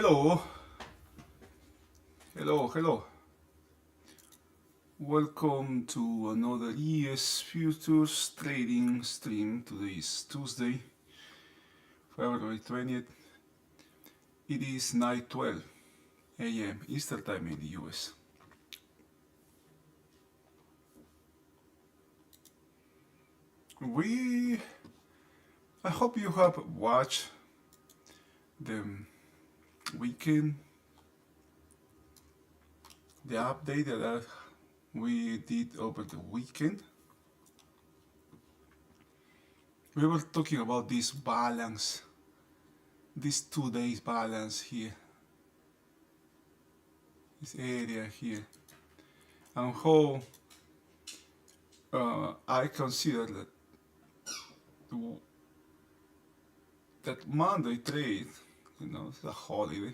Hello, hello. Welcome to another ES Futures trading stream. Today is Tuesday, February 20th. It is 9:12 a.m. Eastern Time in the US. I hope you have watched the weekend, the update that we did over the weekend. We were talking about this balance, this 2 days balance here, this area here, and how I consider that Monday trade, it's a holiday.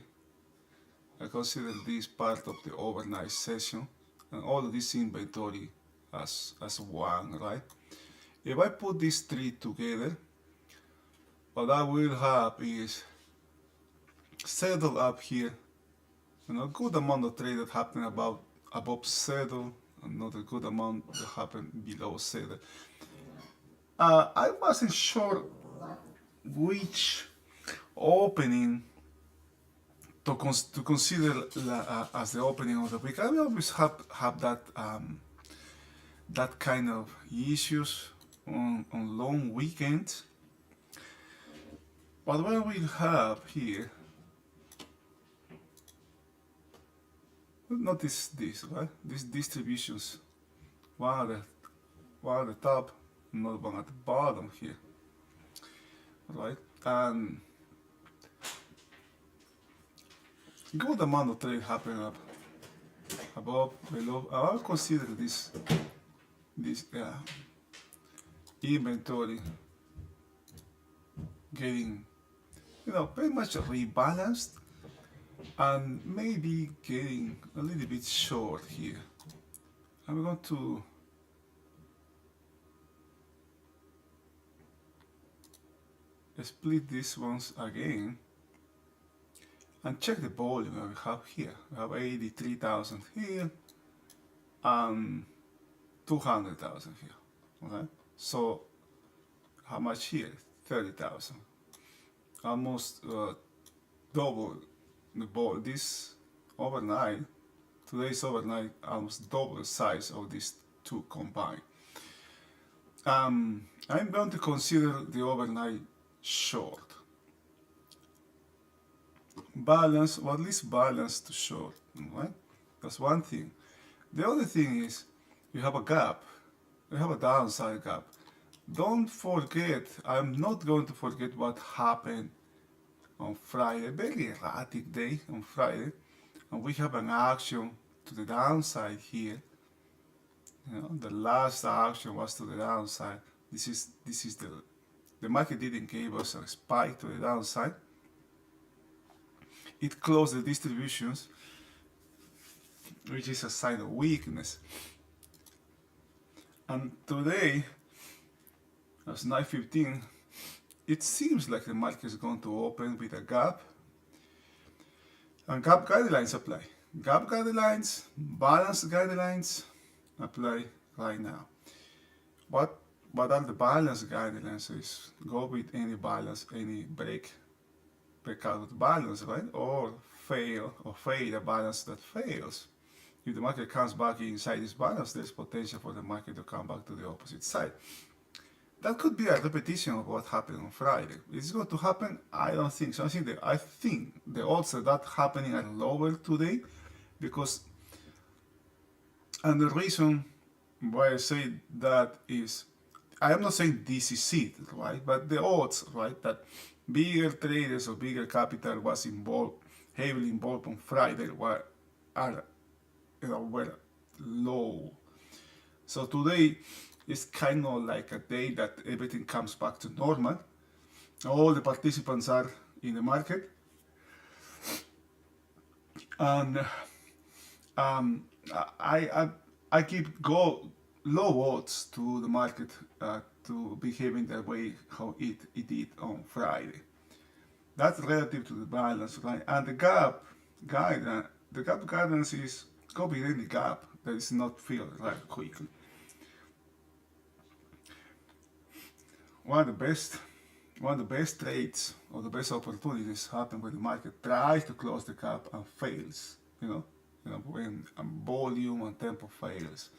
I consider this part of the overnight session and all of this inventory as one, right? If I put these three together, what I will have is settle up here, good amount of trade that happened above settle, another good amount that happened below settle. I wasn't sure which opening to consider as the opening of the week. I always have that kind of issues on long weekends. But what we have here, notice this, right? These distributions, one at the top, another one at the bottom here, right? And good amount of trade happening up above, below. I'll consider this inventory getting, pretty much rebalanced and maybe getting a little bit short here. I'm going to split these ones again and check the volume that we have here. We have 83,000 here and 200,000 here. Okay, so how much here? 30,000. Almost double the ball. This overnight, today's overnight, almost double the size of these two combined. I'm going to consider the overnight short. Balance, or at least balance to short, right? That's one thing. The other thing is, you have a gap, you have a downside gap. Don't forget, I'm not going to forget what happened on Friday, very erratic day on Friday, and we have an action to the downside here. The last action was to the downside. This is the market didn't give us a spike to the downside. It closed the distributions, which is a sign of weakness. And today, as 9:15, it seems like the market is going to open with a gap, and gap guidelines apply. Gap guidelines, balance guidelines apply right now. What are the balance guidelines? Is go with any balance, any breakout of the balance, right? Or fail or fade a balance that fails. If the market comes back inside this balance, there's potential for the market to come back to the opposite side. That could be a repetition of what happened on Friday. Is it going to happen? I don't think so. I think the odds of that happening are lower today, because, and the reason why I say that is, I am not saying this is it, right? But the odds, right, that bigger traders or bigger capital was involved, heavily involved on Friday, were low. So today is kind of like a day that everything comes back to normal. All the participants are in the market, and I keep low odds to the market to behaving the way how it did on Friday. That's relative to the balance, right? And the gap guidance, the gap guidance is copying any gap that is not filled right quickly. One of the best one of the best trades or the best opportunities happen when the market tries to close the gap and fails. When volume and tempo fails.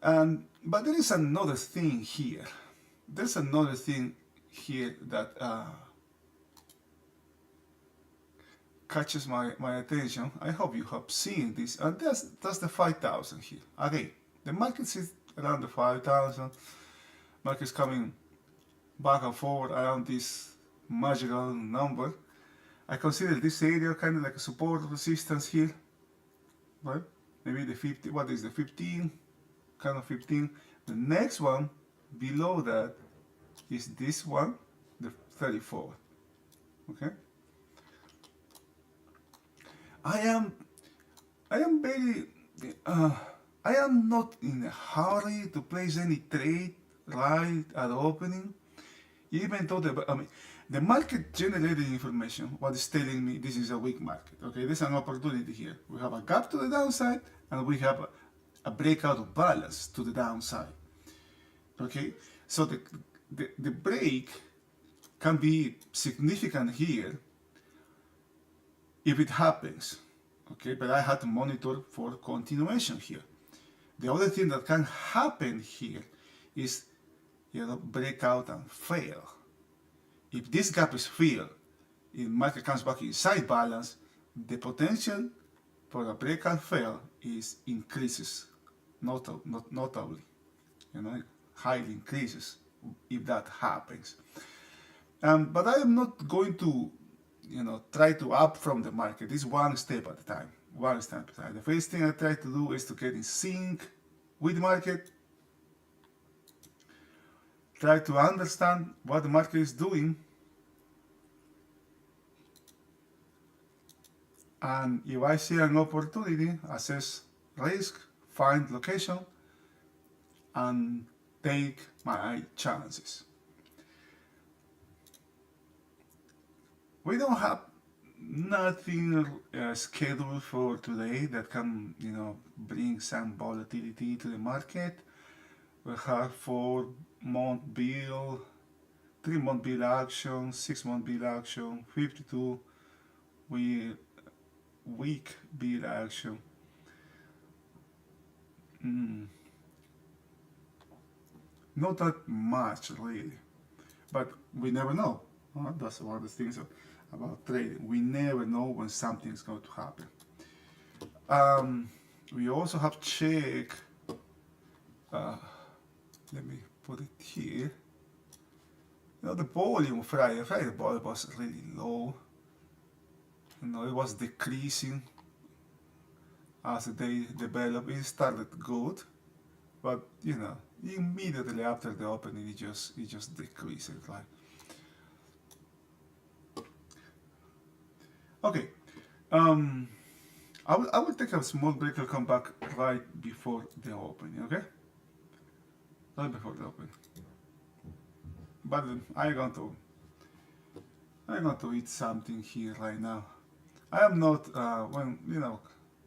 And but there is another thing here. There's another thing here that catches my attention. I hope you have seen this, and that's the 5,000 here. Again, the market is around the 5,000. Market's coming back and forth around this magical number. I consider this area kind of like a support resistance here, right? Maybe the 50. What is the 15? Kind of 15. The next one below that is this one, the 34. Okay. I am very, uh, I am not in a hurry to place any trade right at opening, even though the market generated information, what is telling me this is a weak market. Okay, there's an opportunity here. We have a gap to the downside, and we have a breakout of balance to the downside. Okay, so the break can be significant here if it happens. Okay, but I had to monitor for continuation here. The other thing that can happen here is, breakout and fail. If this gap is filled, if market comes back inside balance, the potential for a breakout fail is increases notably, highly increases if that happens. But I am not going to, try to up from the market. This is one step at a time. One step at a time. The first thing I try to do is to get in sync with the market. Try to understand what the market is doing. And if I see an opportunity, assess risk, find location, and take my chances. We don't have nothing scheduled for today that can, bring some volatility to the market. We have 4-month bill, 3-month bill action, 6-month bill action, 52 week bill action. Not that much really, but we never know. That's one of the things about trading. We never know when something is going to happen. We also have check. Let me put it here. The volume Friday the volume was really low. It was decreasing as the day developed. It started good, but immediately after the opening, it just decreased, right? Okay. I will take a small break. I'll come back right before the opening. Okay. Right before the opening. But I'm going to eat something here right now. I am not when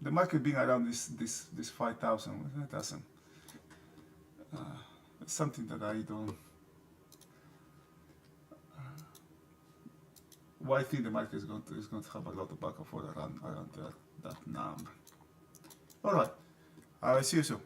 the market being around this 5,000. It doesn't. It's something that I don't. Well, I think the market is going to have a lot of back and forth around that number. All right. I will see you soon.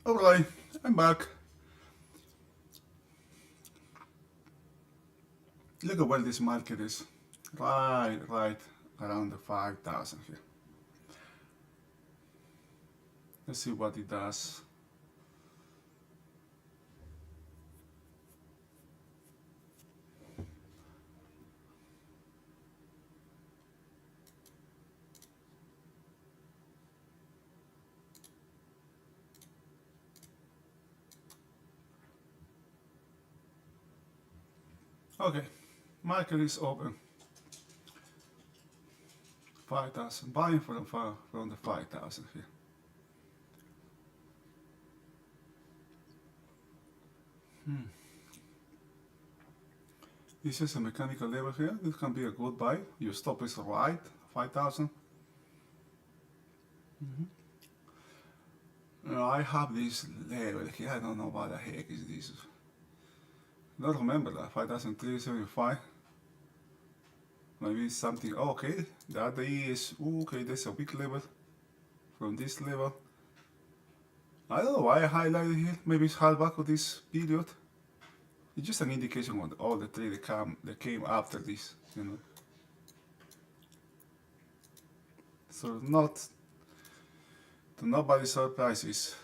Alright, I'm back. Look at where this market is. Right around the 5,000 here. Let's see what it does. Okay, market is open. 5,000, buying from the 5,000 here. This is a mechanical level here. This can be a good buy. Your stop is right, 5,000. I have this level here. I don't know what the heck is this. I don't remember that. 5,375. Maybe something. Oh, okay, that is okay. There's a weak level from this level. I don't know why I highlighted here. Maybe it's hard back of this period. It's just an indication of all the trade that came after this, you know. So to nobody's surprises,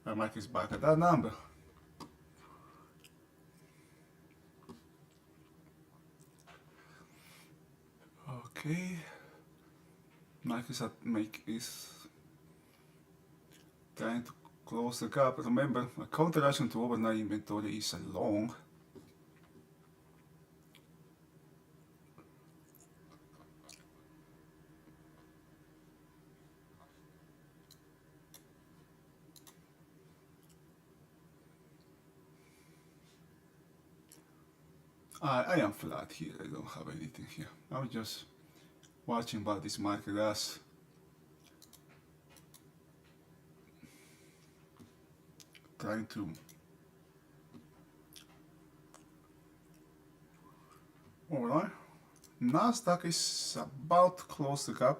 the market is back at that number. Okay, market is trying to close the gap. Remember, a counter-action to overnight inventory is a long. I am flat here. I don't have anything here. I'm just watching what this market does. Trying to alright. Nasdaq is about to close the gap.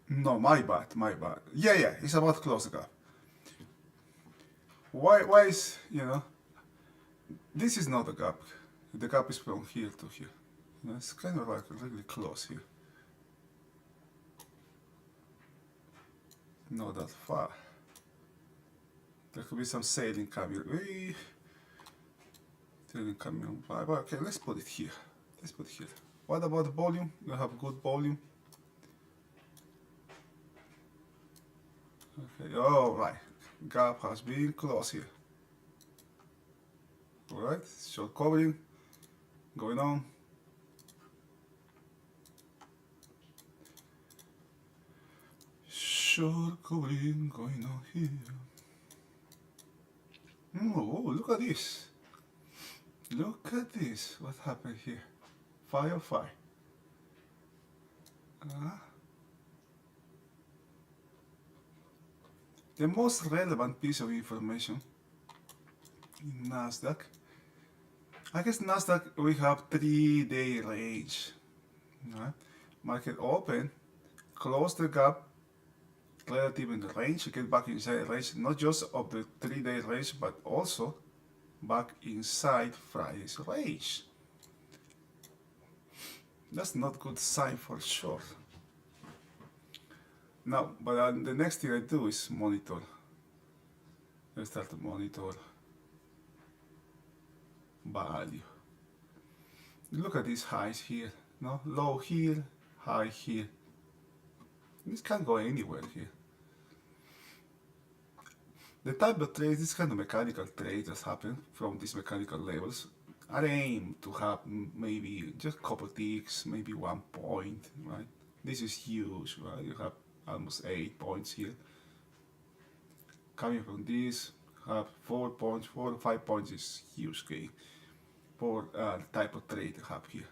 No, my bad. Yeah, it's about to close the gap. Why is, you know, this is not a gap. The gap is from here to here. You know, it's kind of like really close here. Not that far. There could be some sailing coming. Sailing coming by. Okay, let's put it here. What about the volume? You have good volume. Okay, alright. Gap has been closed here. Alright, short covering going on. Short covering going on here. Oh, look at this. Look at this. What happened here? Fire. The most relevant piece of information in Nasdaq. I guess Nasdaq we have 3-day range. Right? Market open, close the gap relative in the range, get back inside the range, not just of the 3-day range, but also back inside Friday's range. That's not good sign for sure. Now, but the next thing I do is monitor. I start to monitor value. Look at these highs here. No, low here, high here. This can't go anywhere here. The type of trades, this kind of mechanical trades that happen from these mechanical levels, are aimed to have maybe just a couple ticks, maybe 1 point, right? This is huge, right? You have almost 8 points here. Coming from this, have 4 points, 4 or 5 points is huge gain for the type of trade you have here.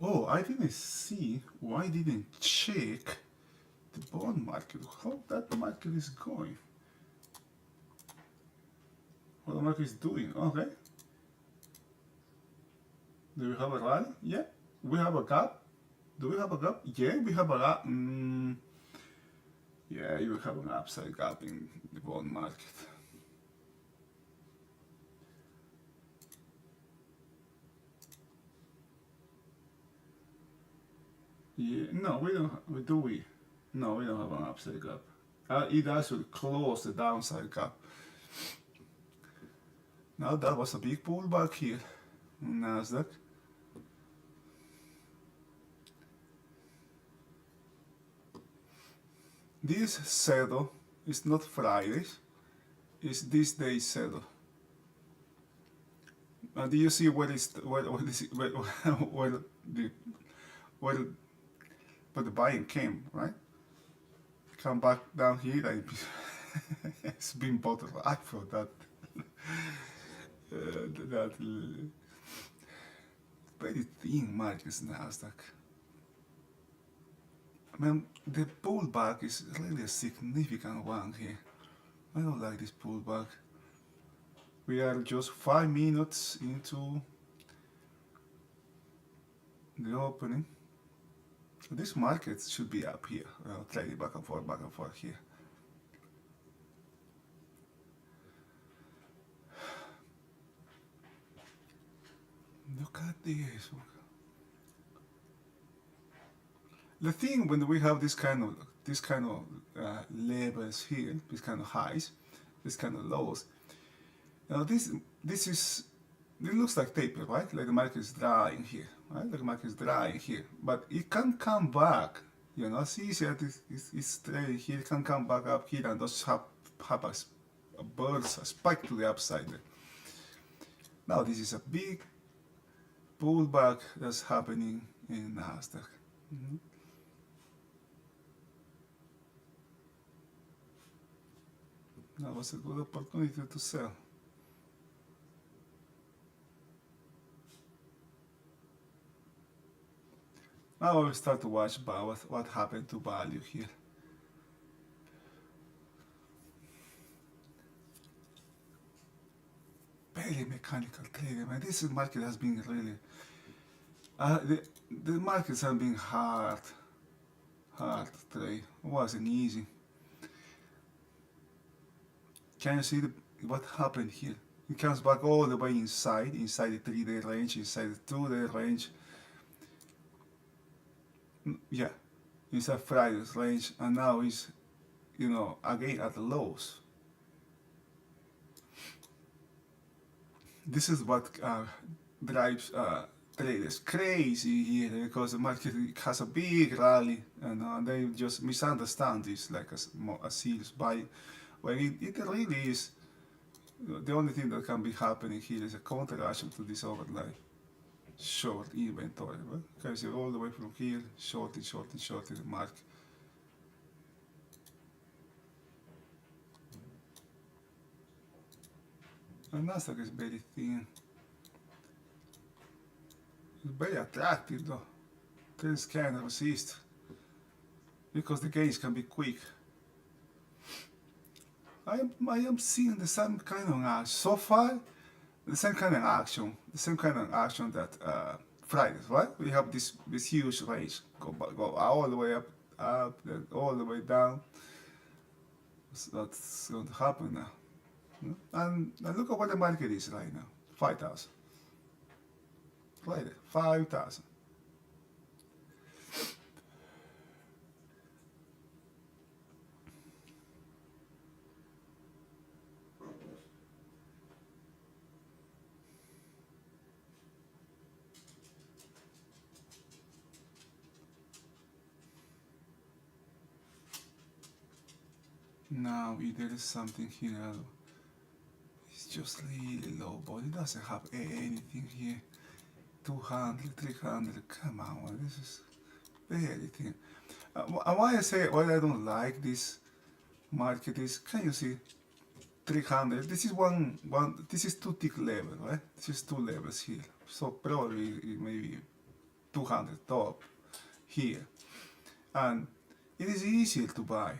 Oh, I didn't see, why didn't check the bond market, how that market is going. What the market is doing, okay. Do we have a rally? Yeah, we have a gap. Do we have a gap? Yeah, we have a gap. Yeah, you have an upside gap in the bond market. Yeah, no, we don't. Do we? No, we don't have an upside gap. It actually closed the downside gap. Now that was a big pullback here on Nasdaq. This shadow is not Friday's, it's this day's shadow. Do you see where the buying came, right? Come back down here and it's been bought up for that. That very thin markets Nasdaq. I mean, the pullback is really a significant one here. I don't like this pullback. We are just 5 minutes into the opening. This market should be up here, trading back and forth here. Look at this. The thing when we have this kind of levels here, this kind of highs, this kind of lows. Now this looks like taper, right? Like the market is drying here, right? Like the market is drying here, but it can come back. You know, see that it's trading here. It can come back up here and just have a burst, a spike to the upside. Now this is a big pullback that's happening in Nasdaq. That was a good opportunity to sell. Now I will start to watch what happened to value here. Very mechanical trading, man. This market has been really, the markets have been hard to trade. It wasn't easy. Can you see what happened here? It comes back all the way inside the 3-day range, inside the 2-day range. Yeah, inside Friday's range, and now it's, again at the lows. This is what drives traders crazy here, because the market has a big rally, and they just misunderstand this like a serious buy. Well, it really is. The only thing that can be happening here is a counter-action to this overlay. Short inventory, right? Guys, you're all the way from here, short in the market. And Nasdaq is very thin. It's very attractive though. This can resist because the gains can be quick. I am seeing the same kind of action so far. The same kind of action that Fridays, right? We have this huge range, go all the way up, then all the way down. So that's going to happen now. And look at what the market is right now, 5,000. Right there, 5,000. Now, if there is something here, it's just really low, but it doesn't have anything here. 200, 300, come on, this is very thin. Why I don't like this market is, can you see 300? This is this is 2 tick level, right? This is 2 levels here. So probably maybe 200 top here. And it is easier to buy.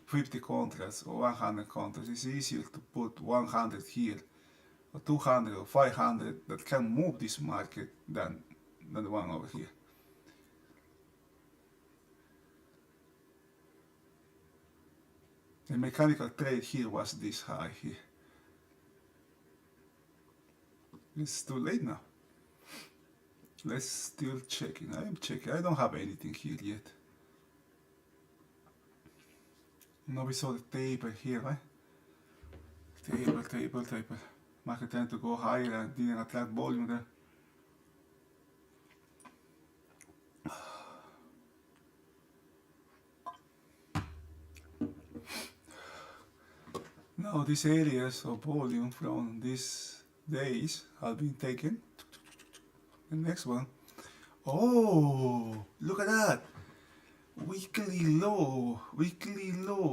50 contracts or 100 contracts. It's easier to put 100 here, or 200 or 500 that can move this market than the one over here. The mechanical trade here was this high here. It's too late now. Let's still checking. I am checking. I don't have anything here yet. Now we saw the taper here, right? Taper. Market trying to go higher and didn't attract volume there. Now these areas of volume from these days have been taken. The next one. Oh, look at that. Weekly low.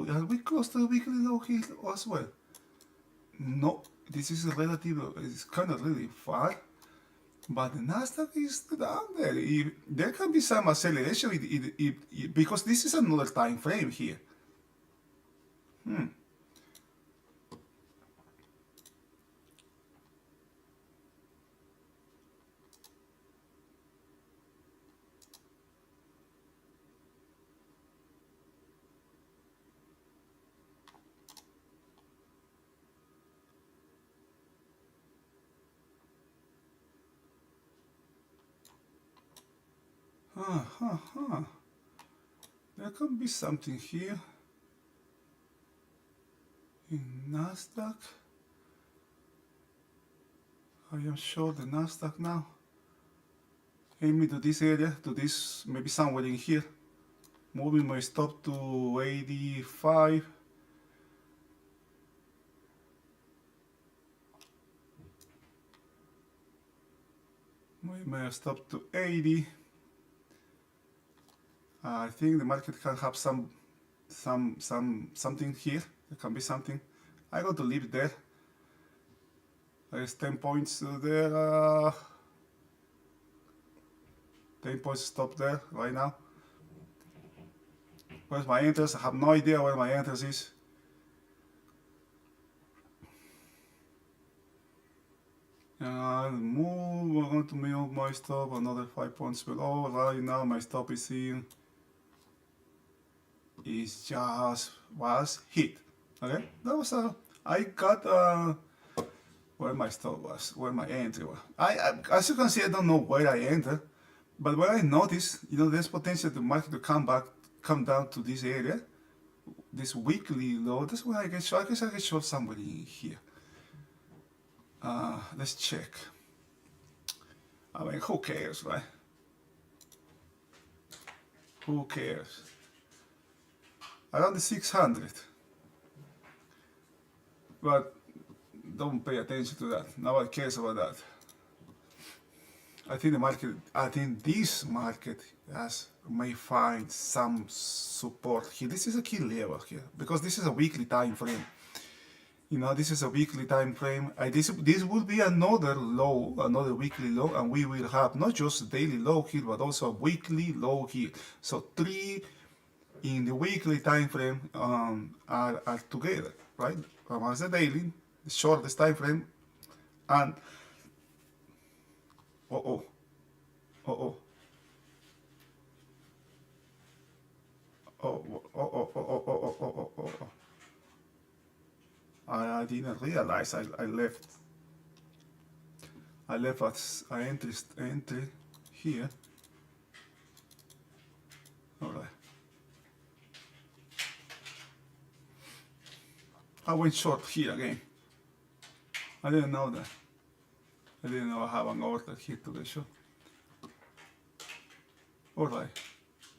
Are we close to the weekly low here as well? No, this is relative, it's kind of really far. But the Nasdaq is down there. There can be some acceleration because this is another time frame here. There can be something here in Nasdaq. I am sure the Nasdaq now aiming to this area, to this, maybe somewhere in here. Moving my stop to 85. Moving my stop to 80. I think the market can have something here. There can be something. I'm going to leave it there. There's 10 points there. 10 points stop there right now. Where's my enters? I have no idea where my enters is. And move. We're going to move my stop another 5 points below. Right now my stop is in. Is just was hit. Okay, that was I got where my stop was, where my entry was. I as you can see, I don't know where I entered, but when I noticed, there's potential the market to come down to this area, this weekly low. That's where I get short. I guess I get short somebody in here. Let's check. I mean, who cares, right? Who cares? Around the 600. But don't pay attention to that. Nobody cares about that. I think this market may find some support here. This is a key level here because this is a weekly time frame. This is a weekly time frame. This will be another low, another weekly low, and we will have not just a daily low here, but also a weekly low here. So 3 in the weekly time frame are together, right? As the daily, the shortest time frame, and I didn't realize I left. I left at entry here. All right. I went short here again. I didn't know that. I didn't know I have an order here to the short. Alright.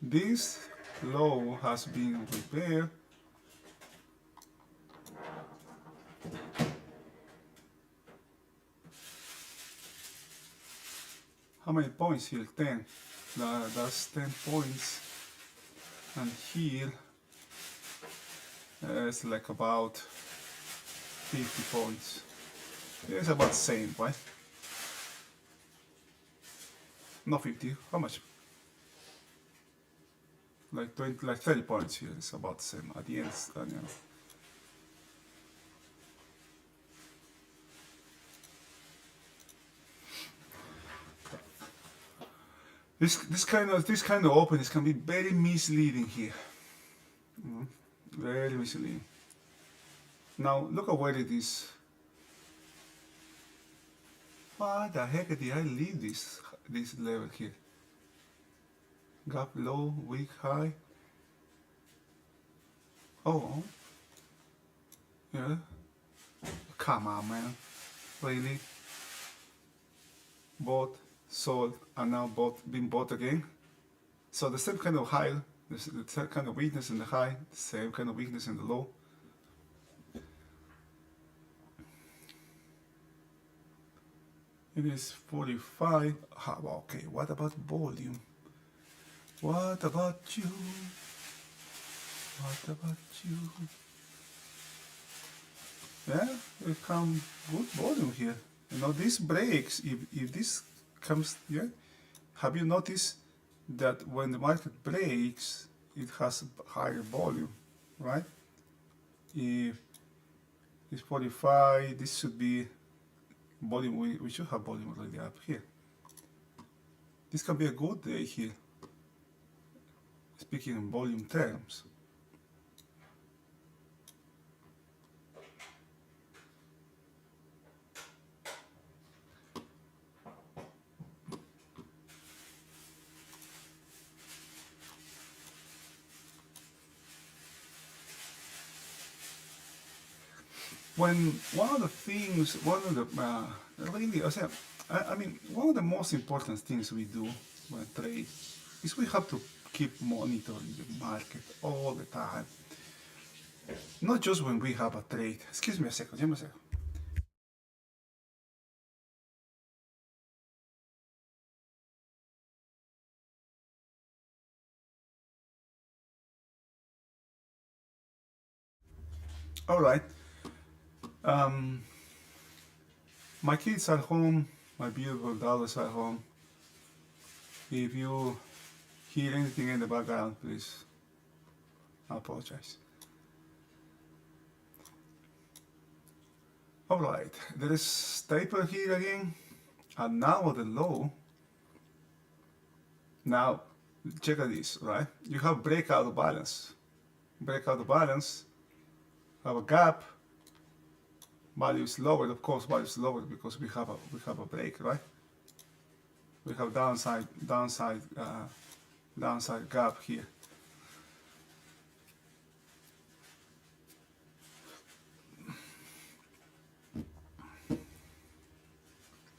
This low has been repaired. How many points here? 10. That's 10 points. And here it's like about 50 points. It's about the same, right? Not 50, how much? Like 20, like 30 points here, it's about the same. At the end, This kind of openings can be very misleading here. Very misleading. Now look at where it is. Why the heck did I leave this level here? Gap low, weak, high. Oh, yeah. Come on, man. Really? Bought, sold, and now being bought again. So the same kind of high, the same kind of weakness in the high, the same kind of weakness in the low. It is 45. Okay, what about volume? What about you? What about you? Yeah, we come good volume here. You know, this breaks, if this comes, yeah, have you noticed that when the market breaks, it has higher volume, right? If it's 45, this should be volume, we should have volume already up here. This can be a good day here, speaking in volume terms. When one of the things, one of the really, I mean, one of the most important things we do when trade is we have to keep monitoring the market all the time. Not just when we have a trade. Excuse me a second, give me a second. All right. My kids are home. My beautiful daughters are home. If you hear anything in the background, please, I apologize. All right, there is staple here again, and now at the low. Now, check out this, right? You have breakout balance. Breakout balance, have a gap. Value is lower, of course. Value is lower because we have a break, right? We have downside gap here.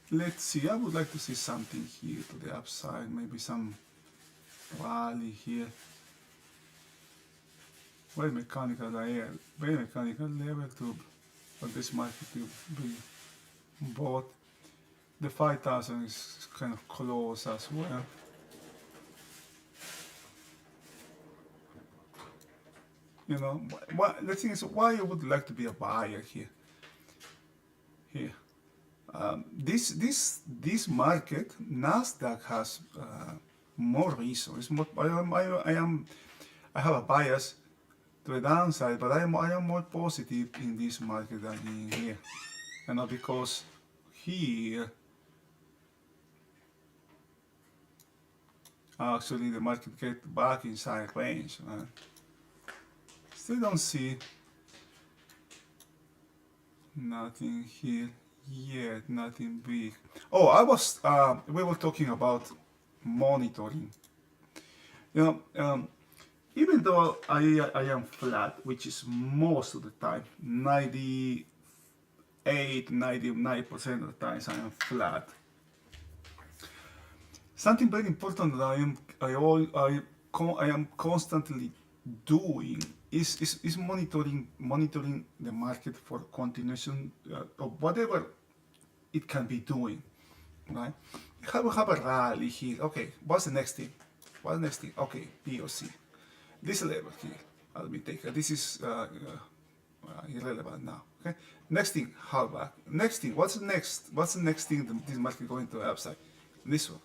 Let's see. I would like to see something here to the upside. Maybe some rally here. Very mechanical layer, very mechanical level to for this market to be bought. The 5,000 is kind of close as well. You know, the thing is, why you would like to be a buyer here? Here, this market, Nasdaq has more reasons. I have a bias to the downside, but I am more positive in this market than in here. You know, because here actually the market get back inside range. Still don't see nothing here yet, nothing big. Oh, we were talking about monitoring. You know, even though I am flat, which is most of the time, 99% of the times I am flat. Something very important that I am constantly doing is monitoring the market for continuation of whatever it can be doing, right? We have a rally here. Okay, what's the next thing? What's the next thing? Okay, POC. This level here, let me take it. This is irrelevant now. Okay. Next thing, halfback. Next thing, what's the next thing that this market going to the upside? This one.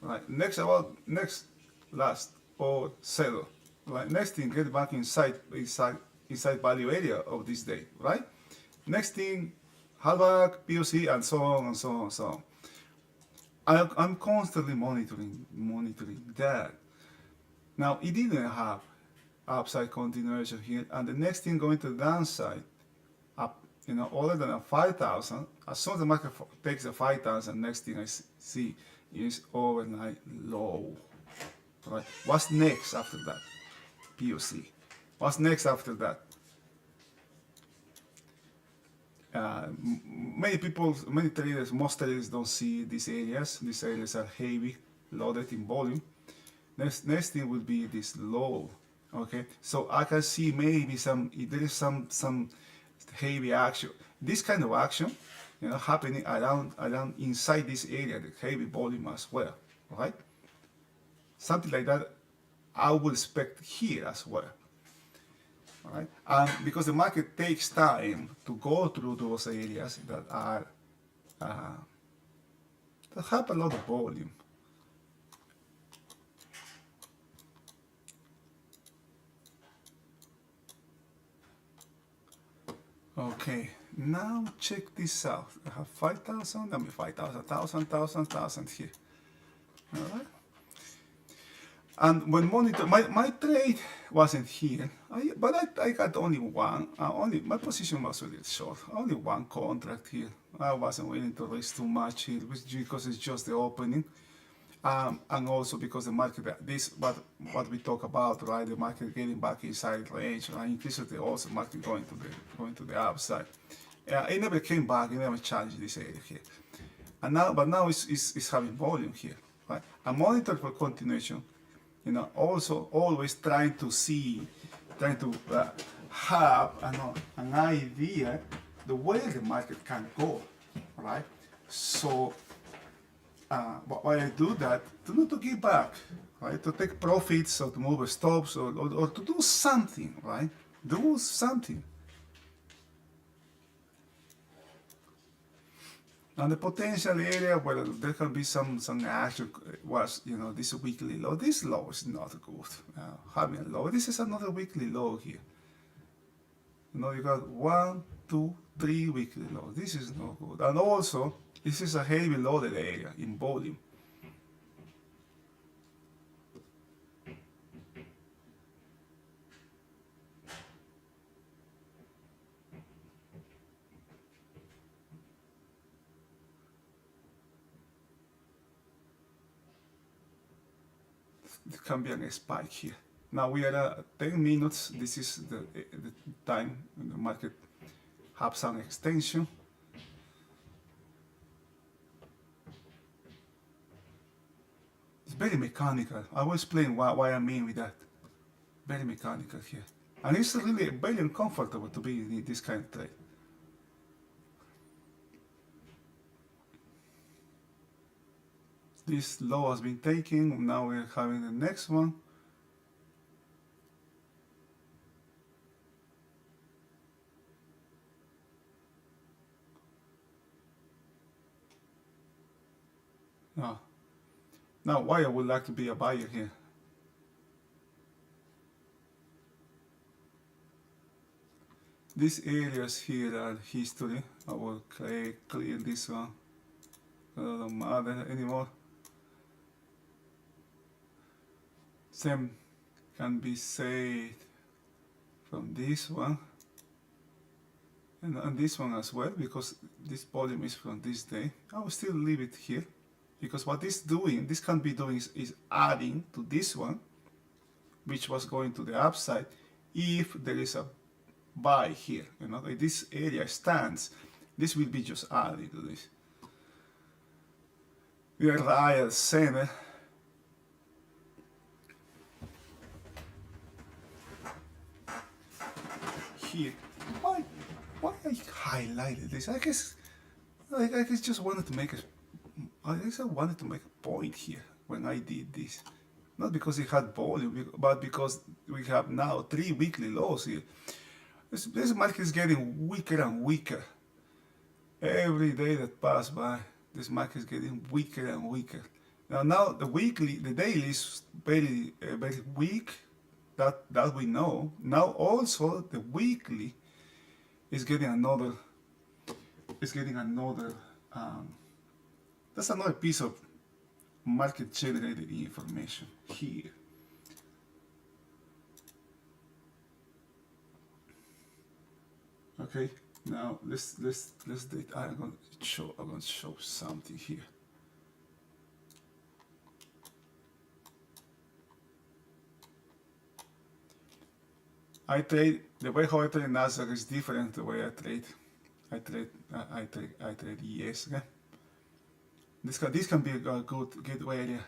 Right. Last or settle. Right. Next thing, get back inside value area of this day. Right. Next thing, halfback, POC, and so on and so on and so on. I'm constantly monitoring that. Now it didn't have upside continuation here, and the next thing going to the downside, other than a 5,000, as soon as the market takes a 5,000, next thing I see is overnight low. Right? What's next after that? POC. What's next after that? Many traders, most traders don't see these areas. These areas are heavy, loaded in volume. Next thing will be this low. Okay, so I can see maybe if there is some heavy action. This kind of action, happening around inside this area, the heavy volume as well. Right? Something like that, I would expect here as well. All right? And because the market takes time to go through those areas that are that have a lot of volume. Okay, now check this out. I have 5,000, I mean 5,000, 1,000 here. All right? And when monitor, my trade wasn't here, but I got only one. My position was a little short. Only one contract here. I wasn't willing to risk too much here, because it's just the opening, and also because the market, what we talk about, right? The market getting back inside range, right? Increasingly also market going to the upside. It never came back. It never challenged this area here, but now it's having volume here, right? I monitor for continuation. Also always trying to have an idea the way the market can go, right? So, why I do that, not to give back, right? To take profits or to move stops or to do something, right? Do something. And the potential area where there can be some action was, this weekly low. This low is not good. Having a low. This is another weekly low here. You got 1, 2, 3 weekly lows. This is not good. And also, this is a heavy loaded area in volume. It can be a spike here. Now we are at 10 minutes. This is the time when the market have some extension. It's very mechanical. I will explain why I mean with that. Very mechanical here. And it's really very uncomfortable to be in this kind of trade. This low has been taken. Now we're having the next one. Now why I would like to be a buyer here. These areas here are history. I will clear this one. I don't matter anymore. Same can be said from this one and this one as well, because this volume is from this day. I will still leave it here, because what this can be doing is adding to this one, which was going to the upside if there is a buy here. If this area stands, this will be just adding to this. We are right at center. Here. Why I highlighted this? I guess just wanted to make a point here when I did this. Not because it had volume, but because we have now 3 weekly lows here. This market is getting weaker and weaker. Every day that passes by, this market is getting weaker and weaker. Now the daily is very very weak. That we know. Now also the weekly is getting another. That's another piece of market generated information here. Okay, Now let's date. I'm going to show something here. I trade the way how I trade Nasdaq is different the way I trade. I trade ES. Okay? This can be a good area,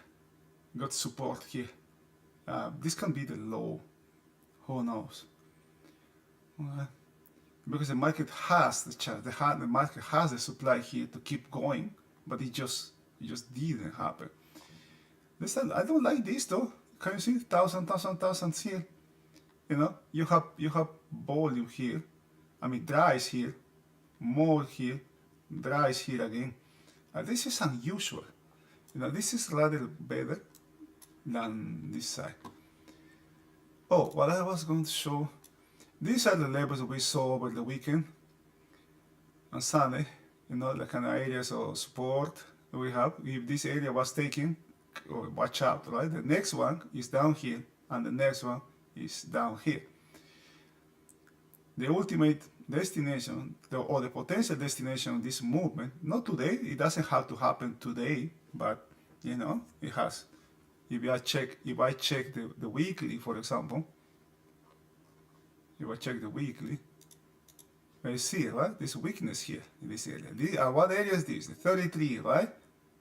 good support here. This can be the low. Who knows? Because the market has the chance. The market has the supply here to keep going, but it just didn't happen. I don't like this though. Can you see thousands here? You know, you have volume here. I mean, dries here, more here, dries here again. This is unusual. You know, this is rather better than this side. Oh, what I was going to show. These are the levels we saw over the weekend on Sunday. You know, the kind of areas of support we have. If this area was taken, watch out, right? The next one is down here, and the next one is down here. The ultimate destination, or the potential destination of this movement, not today, it doesn't have to happen today, but you know, it has. If I check the weekly, for example, if I check the weekly, I see, right? This weakness here in this area. What area is this? The 33, right?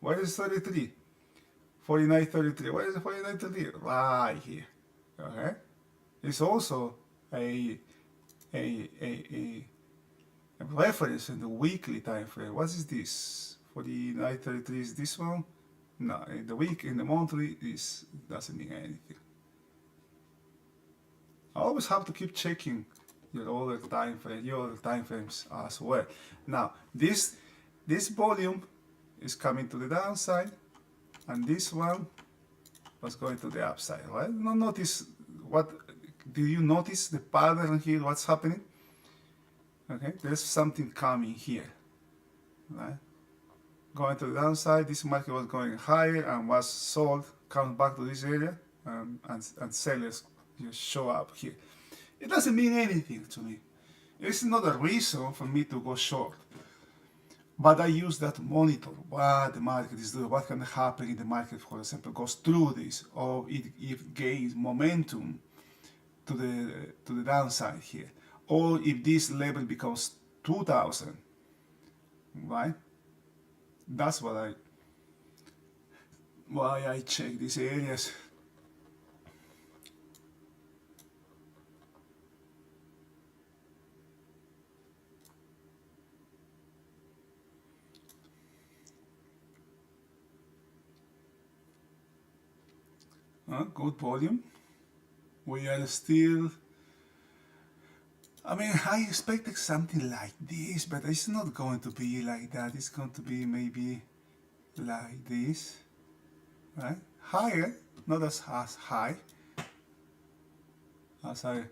Where is 33? 49, 33. Where is the 49, 33? Right here. Okay? It's also a reference in the weekly time frame. What is this? 49, 33 is this one? No, in the monthly doesn't mean anything. I always have to keep checking your other time frames as well. Now this volume is coming to the downside, and this one was going to the upside, right? Now notice what. Do you notice the pattern here? What's happening? Okay, there's something coming here, right? Going to the downside, this market was going higher and was sold, comes back to this area, and sellers just show up here. It doesn't mean anything to me. It's not a reason for me to go short. But I use that to monitor what the market is doing, what can happen in the market, for example, goes through this, or it gains momentum to the downside here, or if this level becomes 2000, right? That's why I check these areas. Good volume. We are still. I mean, I expected something like this, but it's not going to be like that. It's going to be maybe like this, right? Higher, not as high as I.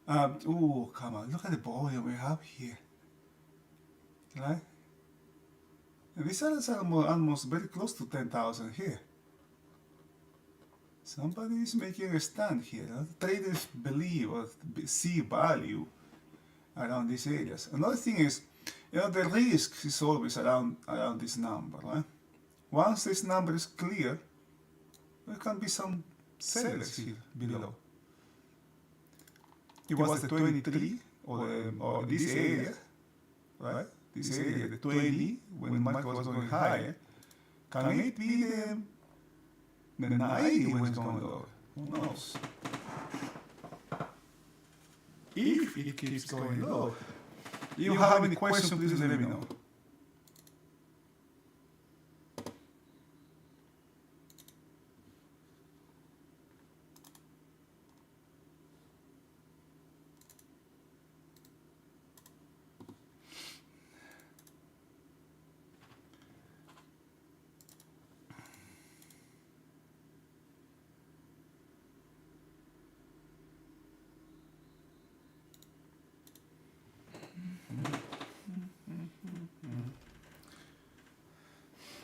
Oh, come on! Look at the volume we have here, right? And these are almost very close to 10,000 here. Somebody is making a stand here. Traders believe or see value around these areas. Another thing is, you know, the risk is always around this number, right? Once this number is clear, there can be some sellers here below. It was the 23 or this area, right? This area, the 20, when the market was going higher. Can it be the 90 when it's going lower? Who knows? If it keeps going low. If you have any questions, please let me know.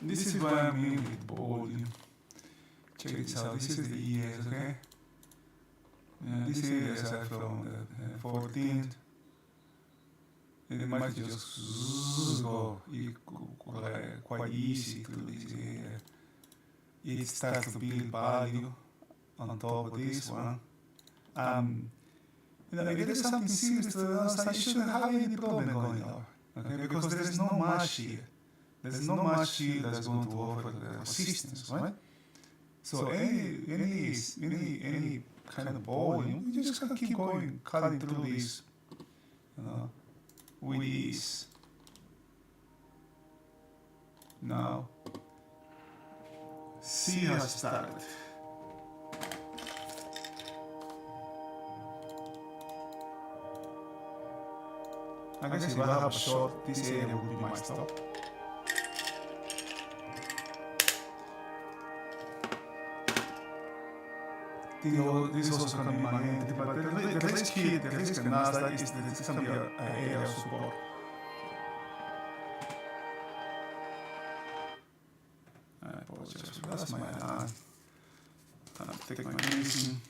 This is what I mean with volume. Check this out. This is the ES, okay? These areas are from the 14th. and the market just go quite easy through this area. It starts to build value on top of this one. If there is something serious to the downside, you shouldn't have any problem going lower. Okay, because there is no much here. There's no much here that's going to offer the resistance, right? So any kind of volume, you just gotta keep going, cutting through this, with ease. Now, C has started. I guess if I have a short, this area will be my stop. This also can be my entity, but the risk here, the risk in Nasdaq is that it's going to be an area of support. I apologize, that's my alarm. I'll take my medicine.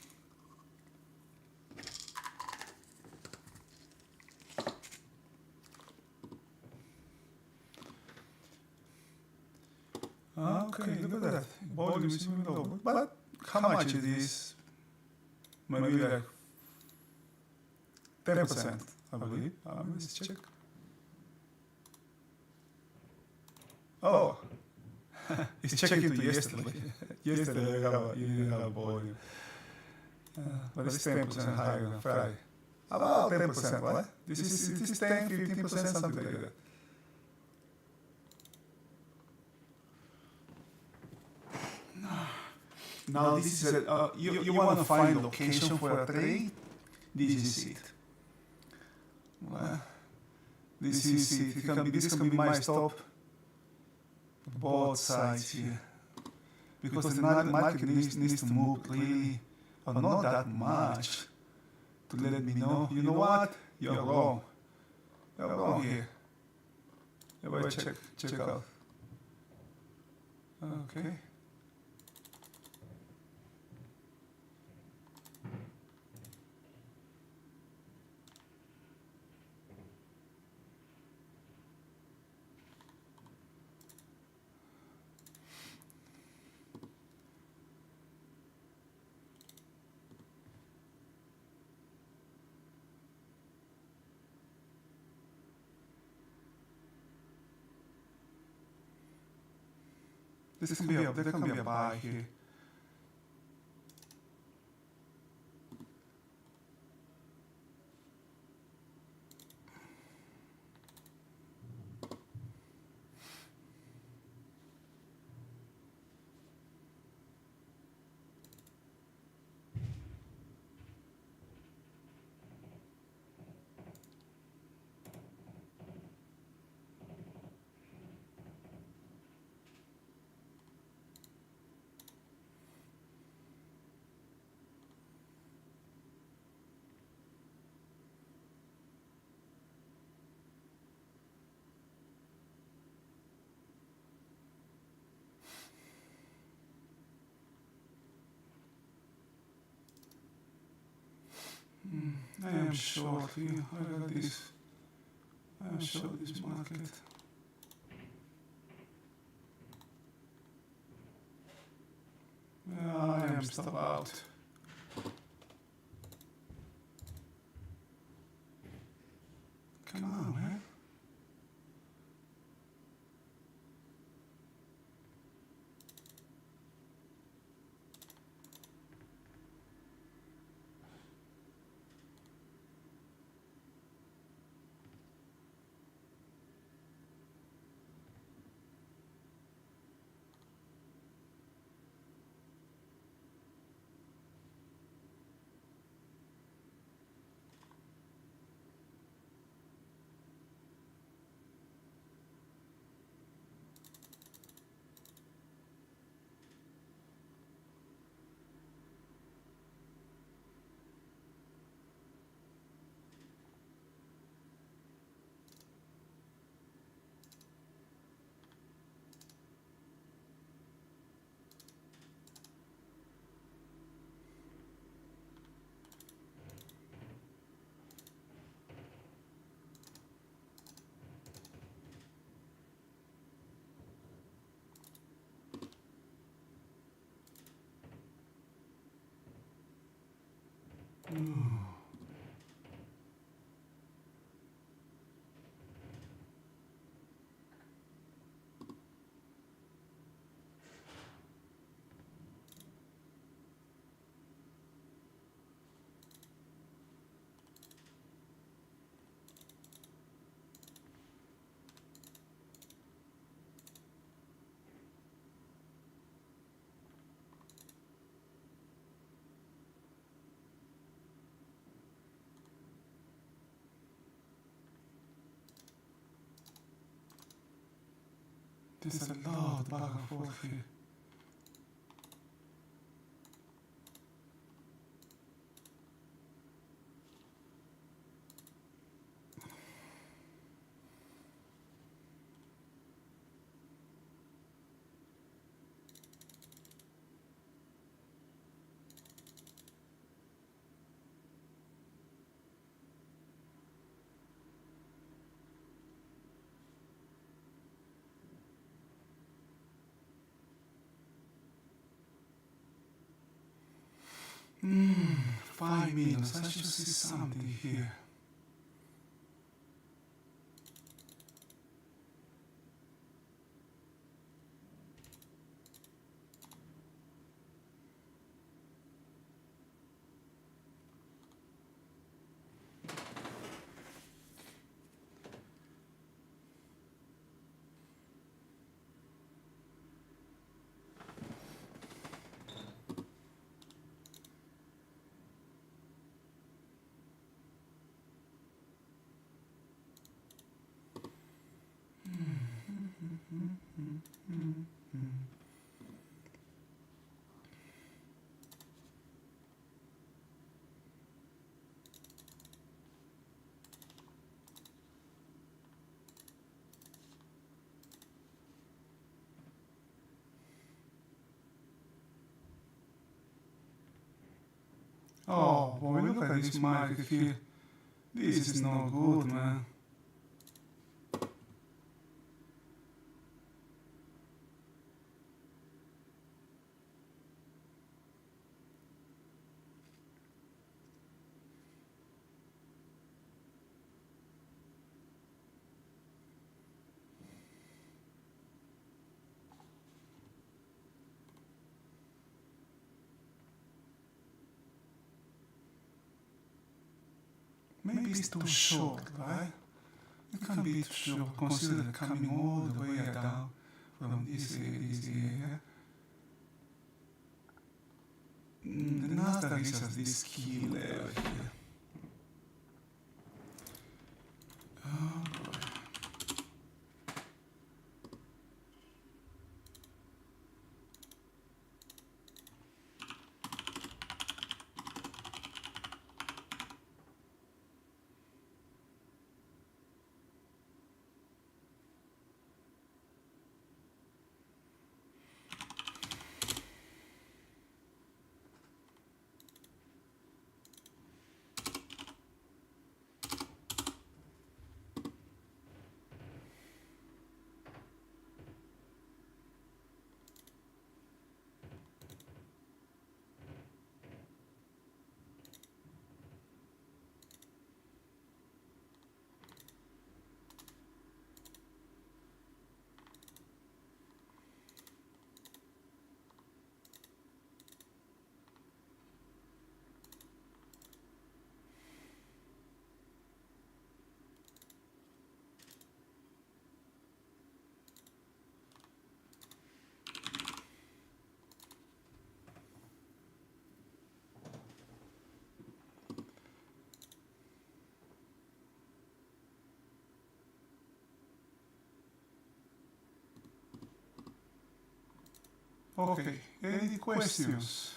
Okay, look at that. Volume is even low. But how much it is? Maybe like 10%, I believe. Let's check. Oh, it's checking to yesterday. Yesterday you didn't have volume. But it's 10% higher than Friday. About 10%, right? This is 10, 15%, something like that. Now this is you want to find location for a trade. This is it. Well, this is it. This can be my stop. Both sides here, because the market needs to move really, not that much, to let me know. You know what? You're wrong. You're wrong here. Everybody check out. Okay. There can be a buy here. I am short here. I got this. I am short this market. I am stop out. Come on, man. There's a lot back and forth here. Hmm, 5 minutes. I should see something here. Oh, boy, look at this market here. This is no good, man. Maybe it's too short, right? It can't be too short. Consider coming all the way down from this area. The Nasdaq is at this key level here. Oh boy. Okay, any questions?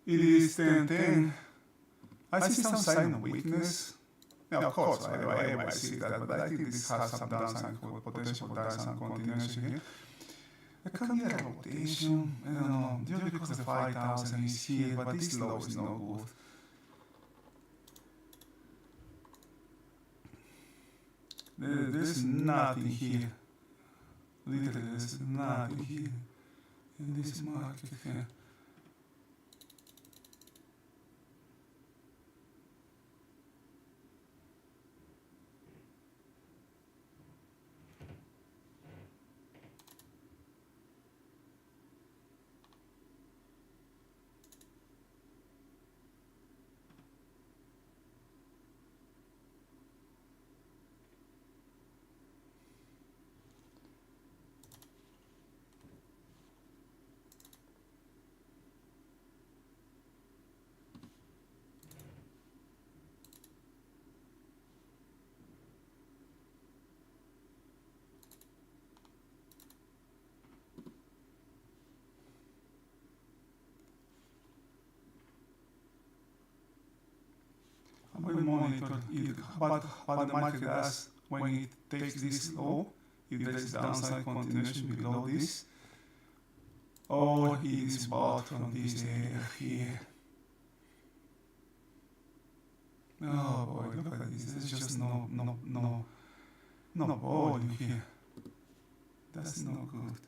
It is 10:10. I see some sign of weakness. Now, of course, I might see that, but I think this has some downside, potential downside continuation here. There can be a rotation, I don't know, just because the 5,000 is here, but this low is no good. There's nothing here. Literally, there's nothing here in this market here. monitor what the market does when it takes this low, if there is downside continuation below this, or it is bought from this area here. Oh boy, look at this. There's just no volume here. That's no good.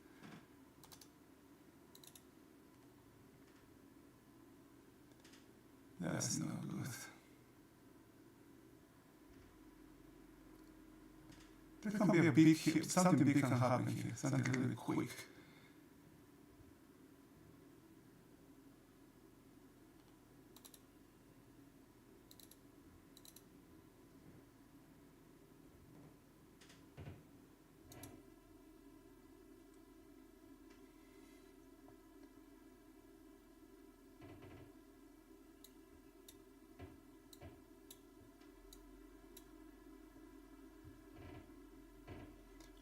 That's no good. There can be a big here. Something big can happen here. Something really quick.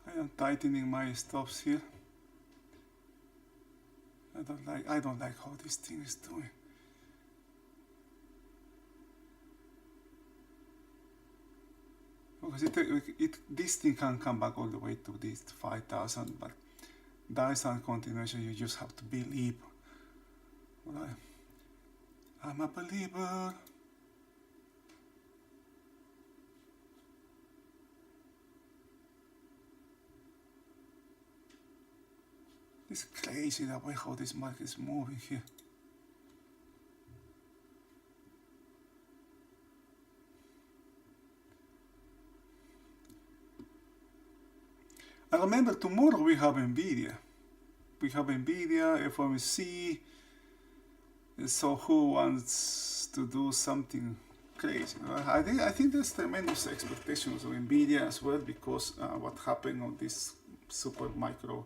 I am tightening my stops here. I don't like how this thing is doing. Because this thing can come back all the way to this 5,000, but downside continuation, you just have to believe. Right? I'm a believer. It's crazy the way how this market is moving here. And remember, tomorrow we have Nvidia. We have Nvidia, FOMC. So who wants to do something crazy? I think there's tremendous expectations of Nvidia as well, because what happened on this super micro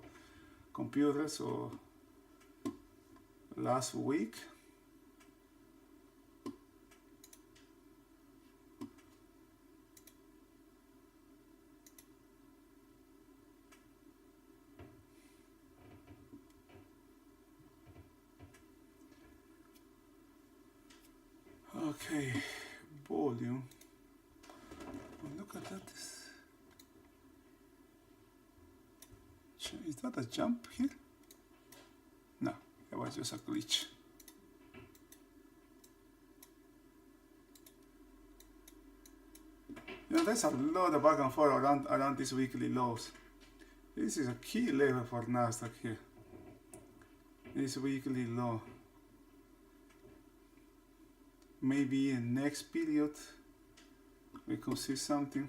computers or last week. Okay, volume. Oh, look at that. Is that a jump here? No, it was just a glitch. You know, there's a lot of back and forth around these weekly lows. This is a key level for Nasdaq here. This weekly low. Maybe in next period we could see something.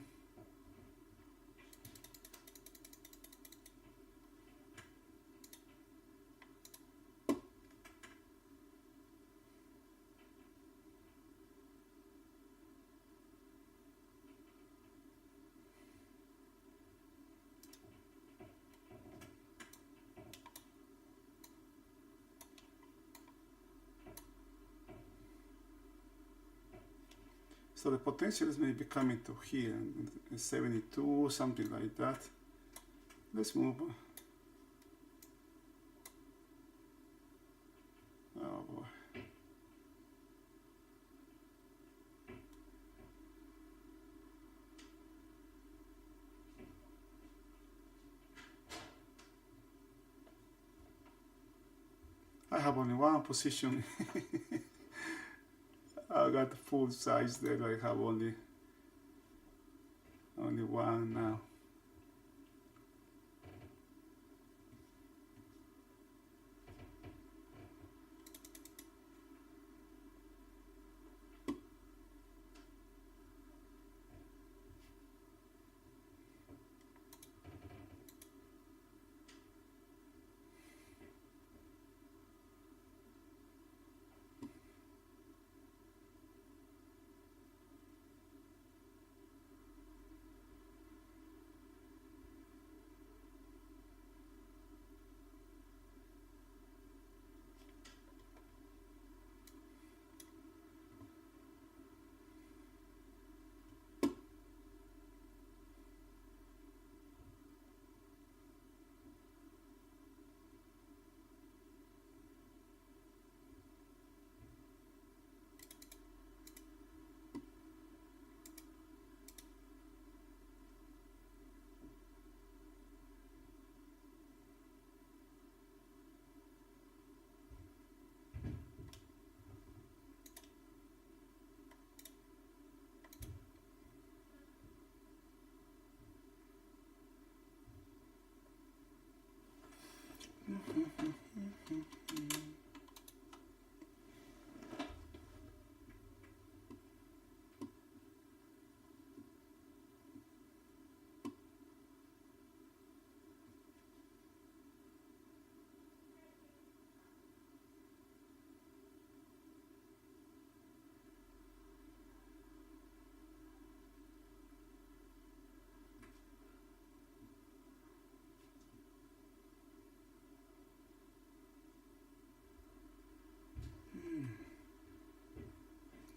So the potentials may be coming to here, 72, something like that. Let's move on. Oh boy. I have only one position. I got the full size there. I have only one now.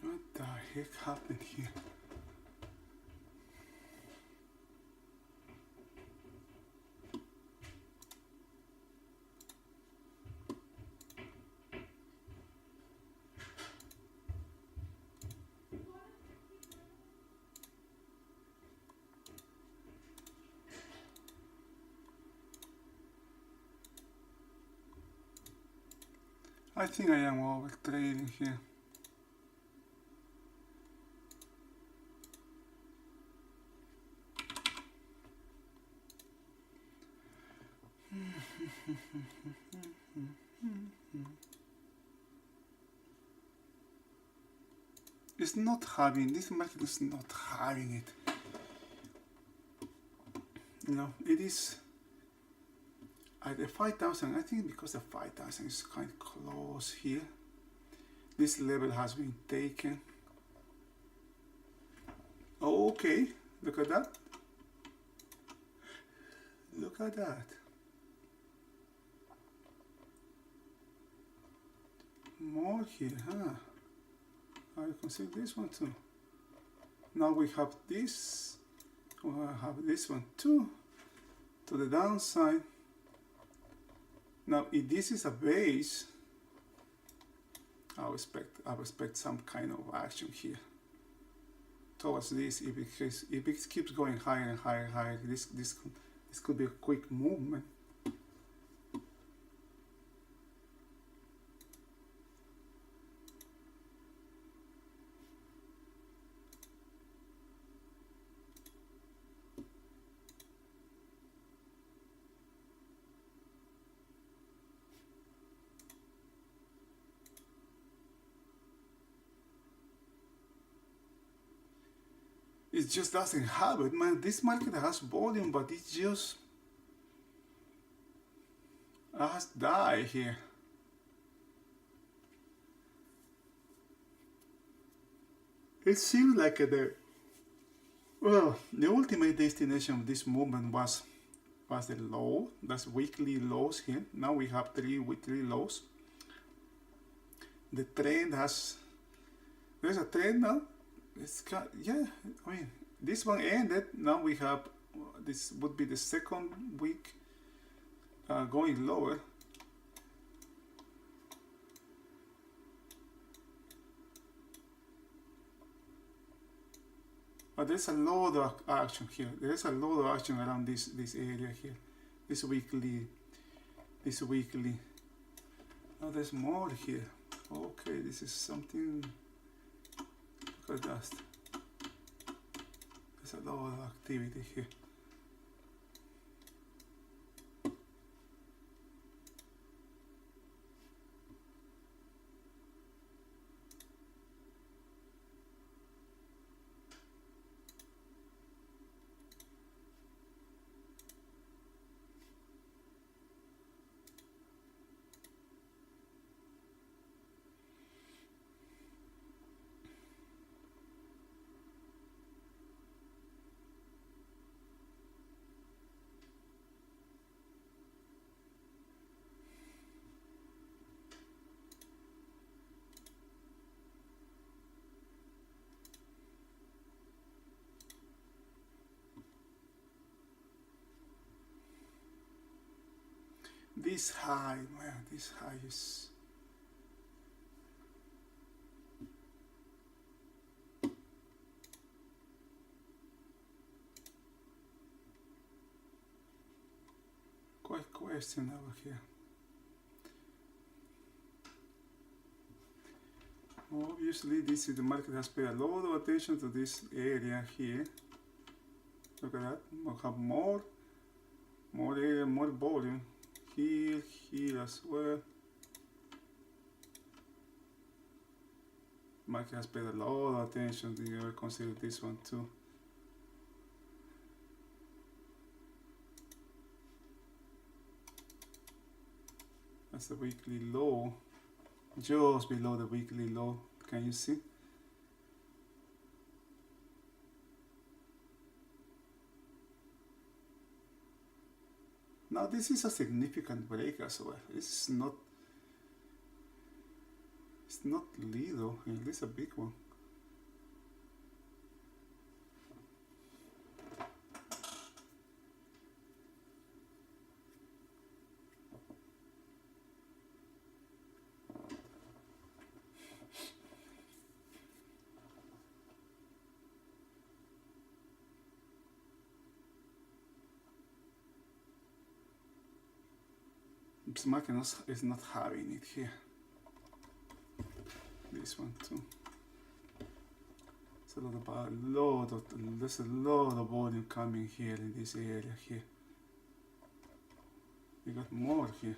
What the heck happened here? I think I am over trading here. It's not having, this market is not having it. You know, it is at the 5,000. I think because the 5,000 is kind of close here. This level has been taken. Oh, okay, look at that. Look at that. More here, huh? I consider this one too. Now we have this. We'll have this one too. To the downside. Now, if this is a base, I expect some kind of action here towards this. If it keeps going higher and higher and higher, this could be a quick movement. It just doesn't have it, man. This market has volume, but it just has died here. It seems like the ultimate destination of this movement was the low. That's weekly lows here. Now we have 3 weekly lows. The trend there's a trend now. Yeah, I mean, this one ended. Now we have, this would be the second week going lower. But there's a lot of action here. There's a lot of action around this area here. This weekly. Now there's more here. Okay, this is something. Look at that. There's a lot of activity here. This high, man, this high is quite questionable here. Obviously, this is the market has paid a lot of attention to this area here. Look at that. We'll have more area, more volume. Here as well. Market has paid a lot of attention. Do you ever consider this one too? That's the weekly low, just below the weekly low. Can you see? Now this is a significant break as well. It's not little, at least a big one. This market is not having it here. This one too. It's there's a lot of volume coming here in this area here. We got more here.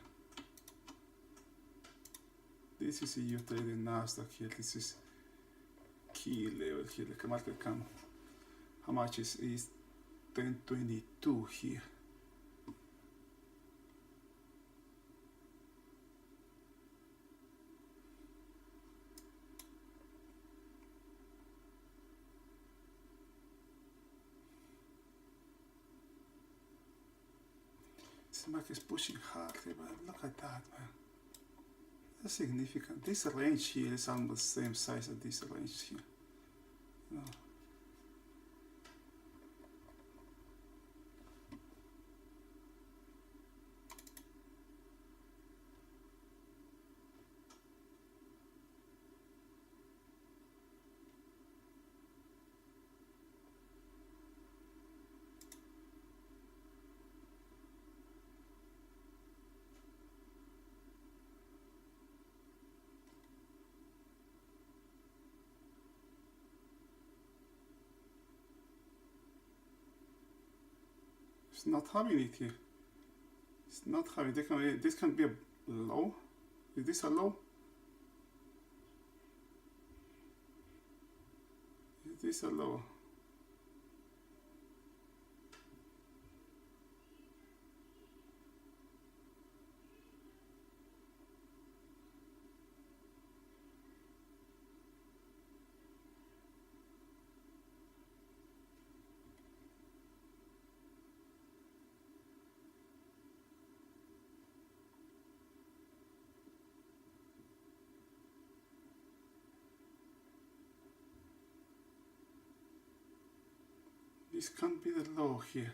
This is EU traded Nasdaq here. This is key level here. The market can. How much is 1022 here? This market is pushing hard here, but look at that, man. That's significant. This range here is almost the same size as this range here. You know. It's not having it here. It's not having. This can be a low. Is this a low? Is this a low? This can't be the low here.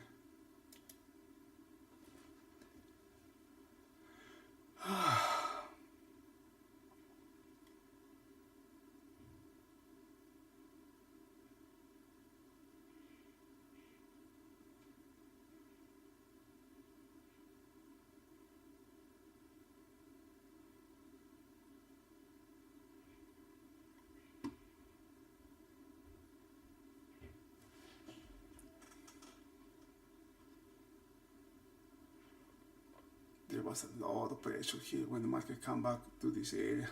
There was a lot of pressure here when the market come back to this area.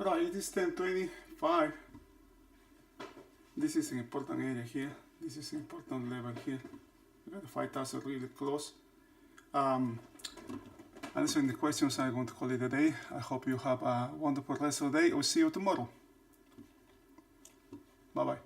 Right, it is 10:25. This is an important area here. This is an important level here. We got the 5,000 really close. Answering the questions, I'm going to call it a day. I hope you have a wonderful rest of the day. I'll see you tomorrow. Bye bye.